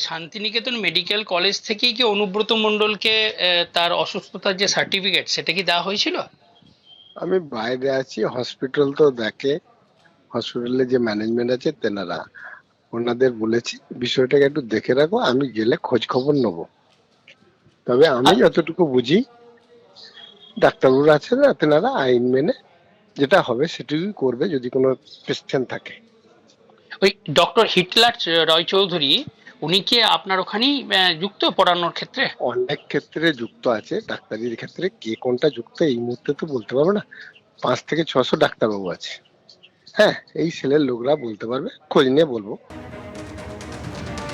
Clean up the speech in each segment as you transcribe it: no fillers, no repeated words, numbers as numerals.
Santiniketan medical college থেকেই কি অনুব্রত মণ্ডলকে তার অসুস্থতার যে সার্টিফিকেট সেটা কি দেওয়া হয়েছিল? আমি বাইরে আছি, হসপিটাল তো দেখে, হসপিটালে যে ম্যানেজমেন্ট আছে তেনারা, ওনাদের বলেছি বিষয়টাকে একটু দেখে রাখো, আমি গেলে খোঁজ খবর নেবো। তবে আমি যতটুকু বুঝি ডাক্তারবাবুরা আছে না, তেনারা আইন মেনে যেটা হবে সেটুকুই করবে যদি কোনো কোয়েশ্চেন থাকে। ওই ডক্টর হিটলার রয় চৌধুরী, উনি কি আপনার ওখানেই যুক্ত পড়ানোর ক্ষেত্রে? অনেক ক্ষেত্রে যুক্ত আছে, ডাক্তারির ক্ষেত্রে কে কোনটা যুক্ত এই মুহূর্তে তো বলতে পারবো না। 5 থেকে 600 ডাক্তারবাবু আছে। হ্যাঁ, এই সেলের লোকরা বলতে পারবে, খোঁজ নিয়ে বলবো।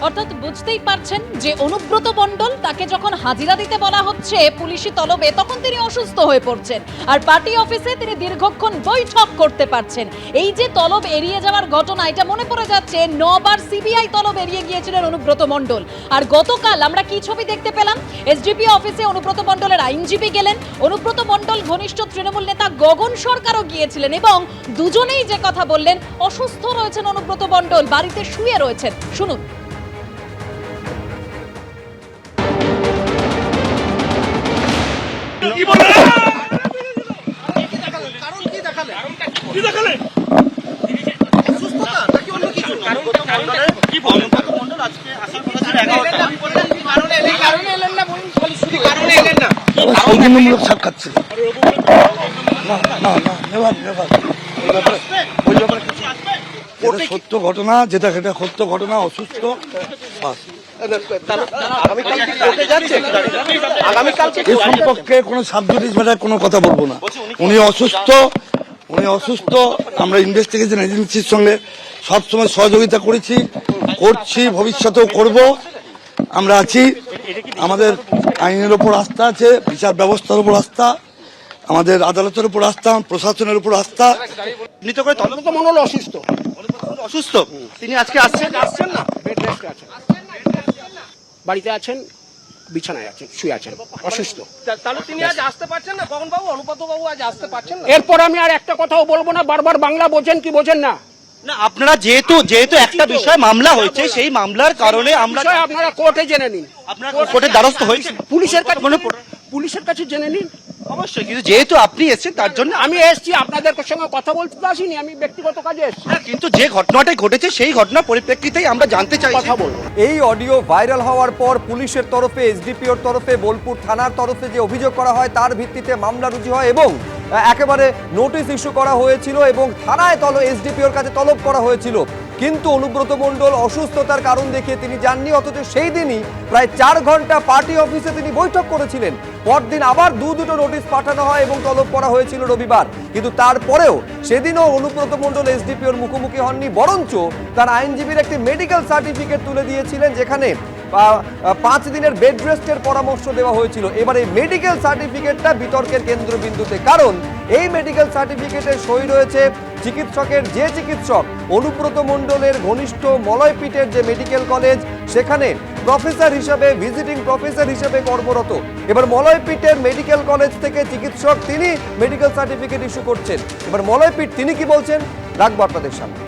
অর্থাৎ বুঝতেই পারছেন যে অনুব্রত মণ্ডল, তাকে যখন হাজিরা দিতে বলা হচ্ছে পুলিশি তলবে, তখন তিনি অসুস্থ হয়ে পড়ছেন, আর পার্টি অফিসে তিনি দীর্ঘক্ষণ বৈঠক করতে পারছেন। এই যে তলব এড়িয়ে যাওয়ার ঘটনা, এটা মনে পড়ে যাচ্ছে 9 বার সিবিআই তলব এড়িয়ে গিয়েছিলেন অনুব্রত মণ্ডল। আর গতকাল আমরা কি ছবি দেখতে পেলাম? এসডিপিও অফিসে অনুব্রত মণ্ডলের আইনজীবী গেলেন, অনুব্রত মণ্ডল ঘনিষ্ঠ তৃণমূল নেতা গগন সরকারও গিয়েছিলেন, এবং দুজনেই যে কথা বললেন, অসুস্থ রয়েছেন অনুব্রত মণ্ডল, বাড়িতে শুয়ে রয়েছেন। শুনুন। সত্য ঘটনা, যেটা সেটা সত্য ঘটনা, অসুস্থ। এ সম্পর্কে কোনো সাবজুডিস ম্যাটার কোনো কথা বলবো না। উনি অসুস্থ, আমরা ইনভেস্টিগেশন এজেন্সির সঙ্গে সবসময় সহযোগিতা করেছি, করছি, ভবিষ্যতেও করব। আমরা আছি, আমাদের আইনের ওপর আস্থা আছে, বিচার ব্যবস্থার উপর আস্থা, আমাদের আদালতের উপর আস্থা, প্রশাসনের উপর আস্থা। নিতে করে অনুব্রত মণ্ডল অসুস্থ, তিনি আজকে আসছেন না, বেড রেস্টে আছেন, বাড়িতে আছেন, বিছানায় আছেন, শুয়ে আছেন, অসুস্থ। তাহলে তিনি আজ আসতে পারছেন না, গগন বাবু, অনুব্রত বাবু আজ আসতে পারছেন না। এরপর আমি আর একটা কথাও বলবো না, বারবার বাংলা বোঝেন কি বোঝেন না। না, আপনারা যেহেতু একটা বিষয় মামলা হয়েছে, সেই মামলার কারণে আপনারা কোর্টে জেনে নিন, আপনারা কোর্টের দ্বারস্থ হয়েছে, পুলিশের কাছে জেনে নিন। অবশ্যই, কিন্তু যেহেতু আপনি এসেছেন তার জন্য আমি এসছি, আপনাদের সঙ্গে কথা বলতে আসিনি, আমি ব্যক্তিগত কাজে এসছি। কিন্তু যে ঘটনাটাই ঘটেছে সেই ঘটনার পরিপ্রেক্ষিতেই আমরা জানতে চাই, কথা বলবো। এই অডিও ভাইরাল হওয়ার পর পুলিশের তরফে, এসডিপিওর তরফে, বোলপুর থানার তরফে যে অভিযোগ করা হয় তার ভিত্তিতে মামলা রুজু হয় এবং একেবারে নোটিশ ইস্যু করা হয়েছিল এবং থানায় এসডিপিওর কাছে তলব করা হয়েছিল। কিন্তু অনুব্রত মণ্ডল অসুস্থতার কারণ দেখিয়ে তিনি যাননি, অথচ সেই দিনই প্রায় 4 ঘন্টা পার্টি অফিসে তিনি বৈঠক করেছিলেন। পরদিন আবার দুটো নোটিশ পাঠানো হয় এবং তলব করা হয়েছিল রবিবার। কিন্তু তারপরেও সেদিনও অনুব্রত মণ্ডল এসডিপিওর মুখোমুখি হননি, বরঞ্চ তার আইনজীবীর একটি মেডিকেল সার্টিফিকেট তুলে দিয়েছিলেন, যেখানে 5 দিনের বেড রেস্টের পরামর্শ দেওয়া হয়েছিল। এবার এই মেডিকেল সার্টিফিকেটটা বিতর্কের কেন্দ্রবিন্দুতে, কারণ এই মেডিকেল সার্টিফিকেটের সই রয়েছে চিকিৎসকের, যে চিকিৎসক অনুব্রত মণ্ডলের ঘনিষ্ঠ মলয়পীঠের যে মেডিকেল কলেজ, সেখানে প্রফেসর হিসেবে, ভিজিটিং প্রফেসর হিসেবে কর্মরত। এবার মলয়পীঠের মেডিকেল কলেজ থেকে চিকিৎসক, তিনি মেডিকেল সার্টিফিকেট ইস্যু করছেন। এবার মলয়পীঠ তিনি কি বলছেন রাখবো আপনাদের সামনে।